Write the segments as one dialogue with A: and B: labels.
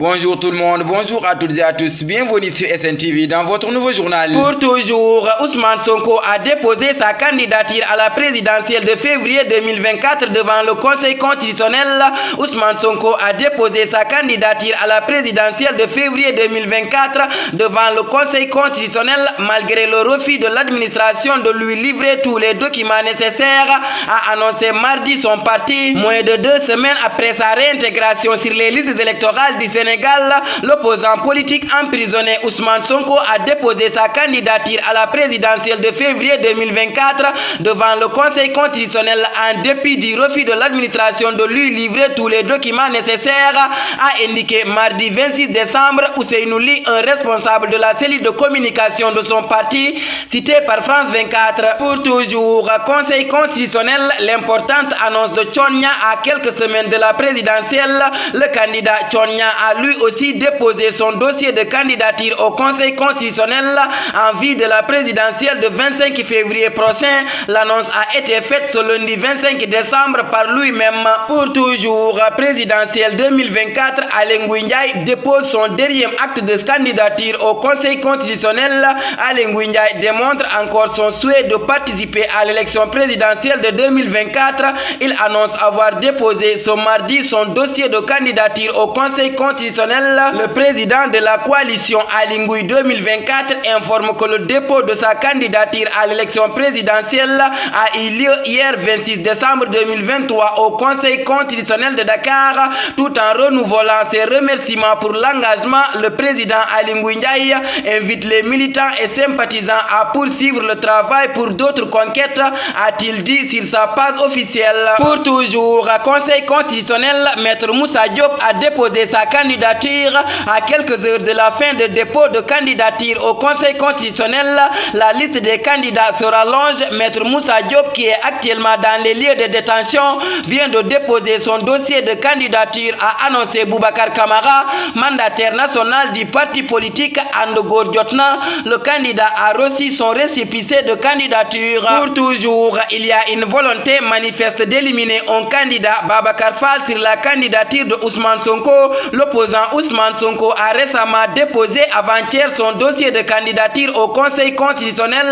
A: Bonjour tout le monde, bonjour à toutes et à tous, bienvenue sur SNTV dans votre nouveau journal. Pour toujours, Ousmane Sonko a déposé sa candidature à la présidentielle de février 2024 devant le Conseil constitutionnel. Ousmane Sonko a déposé sa candidature à la présidentielle de février 2024 devant le Conseil constitutionnel malgré le refus de l'administration de lui livrer tous les documents nécessaires, a annoncé mardi son parti. Moins de 2 semaines après sa réintégration sur les listes électorales du Sénégal, l'opposant politique emprisonné Ousmane Sonko a déposé sa candidature à la présidentielle de février 2024 devant le Conseil constitutionnel en dépit du refus de l'administration de lui livrer tous les documents nécessaires, a indiqué mardi 26 décembre Ousseynou Ly, un responsable de la cellule de communication de son parti, cité par France 24. Pour toujours, Conseil constitutionnel, l'importante annonce de Tchonia à quelques semaines de la présidentielle. Le candidat Tchonia a lui aussi déposé son dossier de candidature au Conseil constitutionnel en vue de la présidentielle de 25 février prochain. L'annonce a été faite ce lundi 25 décembre par lui-même. Pour toujours, présidentielle 2024, Aly Ngouille Ndiaye dépose son dernier acte de candidature au Conseil constitutionnel. Aly Ngouille Ndiaye démontre encore son souhait de participer à l'élection présidentielle de 2024. Il annonce avoir déposé ce mardi son dossier de candidature au Conseil constitutionnel. Le président de la coalition Aly Ngouille 2024 informe que le dépôt de sa candidature à l'élection présidentielle a eu lieu hier 26 décembre 2023 au Conseil constitutionnel de Dakar. Tout en renouvelant ses remerciements pour l'engagement, le président Aly Ngouille Ndiaye invite les militants et sympathisants à poursuivre le travail pour d'autres conquêtes, a-t-il dit sur sa page officielle. Pour toujours, Conseil constitutionnel, Maître Moussa Diop a déposé sa candidature à quelques heures de la fin de dépôt de candidature au Conseil constitutionnel. La liste des candidats se rallonge. Maître Moussa Diop, qui est actuellement dans les lieux de détention, vient de déposer son dossier de candidature, a annoncé Boubacar Camara, mandataire national du parti politique Andogor Jotna. Le candidat a reçu son récépissé de candidature. Pour toujours, il y a une volonté manifeste d'éliminer un candidat, Babacar Fall, sur la candidature de Ousmane Sonko. L'opposant Ousmane Sonko a récemment déposé avant-hier son dossier de candidature au Conseil constitutionnel,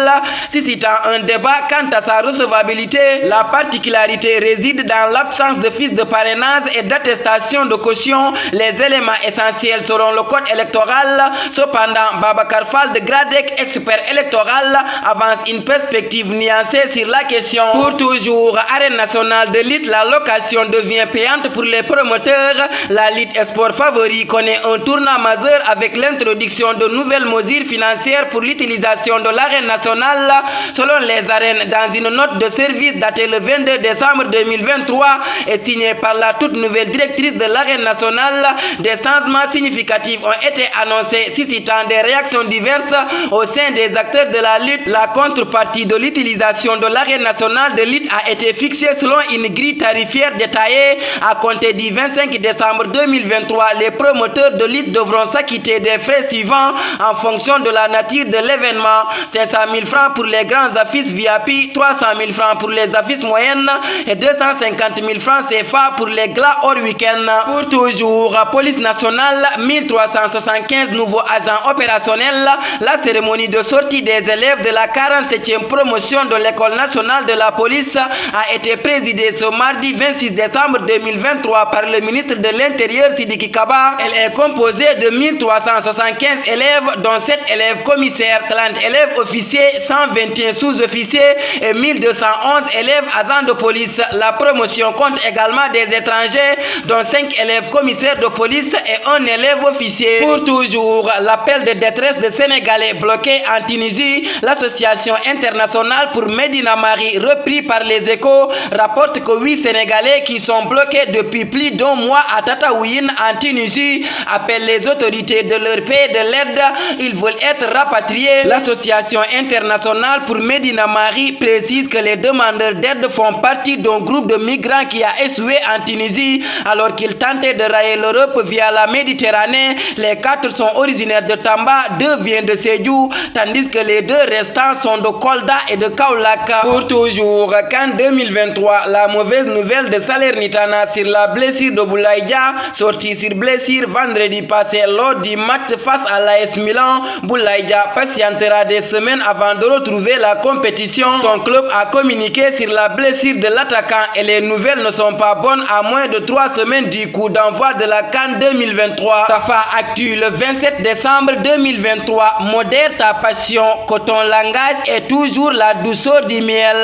A: suscitant un débat quant à sa recevabilité. La particularité réside dans l'absence de fiches de parrainage et d'attestation de caution, les éléments essentiels selon le code électoral. Cependant, Babacar Fall de Gradec, expert électoral, avance une perspective nuancée sur la question. Pour toujours, arène nationale de lutte, la location devient payante pour les promoteurs. La lutte sport favori connaît un tournant majeur avec l'introduction de nouvelles mesures financières pour l'utilisation de l'arène nationale. Selon les arènes, dans une note de service datée le 22 décembre 2023 et signée par la toute nouvelle directrice de l'arène nationale, des changements significatifs ont été annoncés, suscitant des réactions diverses au sein des acteurs de la lutte. La contrepartie de l'utilisation de l'arène nationale de lutte a été fixée selon une grille tarifaire détaillée. À compter du 25 décembre 2023, les promoteurs de lutte devront s'acquitter des frais suivants en fonction de la nature de l'événement: 500 000 francs pour les grandes affiches VIP, 300 000 francs pour les affiches moyennes et 250 000 francs CFA pour les glas hors week-end. Pour toujours, police nationale, 1375 nouveaux agents opérationnels. La cérémonie de sortie des élèves de la 47e promotion de l'école nationale de la police a été présidée ce mardi 26 décembre 2023 par le ministre de l'Intérieur Sidiki Kaba. Elle est composée de 1375 élèves, dont 7 élèves commissaires, 30 élèves officiers, 121 sous-officiers et 1211 élèves agents de police. La promotion compte également des étrangers, dont 5 élèves commissaires de police et 1 élève officier. Pour toujours, l'appel de détresse des Sénégalais bloqués en Tunisie, l'association internationale pour Médina Marie, repris par les Échos, rapporte que 8 Sénégalais qui sont bloqués depuis plus d'1 mois à Tataouine en Tunisie appellent les autorités de leur payer de l'aide. Ils veulent être rapatriés. L'association internationale pour Médina Marie précise que les demandeurs d'aide font partie d'un groupe de migrants qui a échoué en Tunisie alors qu'ils tentaient de railler l'Europe via la Méditerranée. Les 4 sont originaires de Tamba, 2 viennent de Sédhiou, tandis que les 2 restants sont de Kolda et de Kaolack. Pour toujours, qu'en 2023, la mauvaise nouvelle de Salernitana sur la blessure de Boulaye Dia, sortie sur blessure blessure vendredi passé lors du match face à l'AS Milan. Boulaye Dia patientera des semaines avant de retrouver la compétition. Son club a communiqué sur la blessure de l'attaquant et les nouvelles ne sont pas bonnes à moins de 3 semaines du coup d'envoi de la CAN 2023. Tafa Actu le 27 décembre 2023. Modère ta passion, que ton langage est toujours la douceur du miel.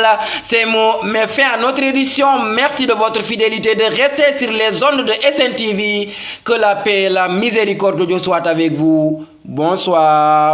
A: Ces mots mettent fin à notre édition. Merci de votre fidélité, de rester sur les ondes de SNTV. Que la paix et la miséricorde de Dieu soient avec vous. Bonsoir.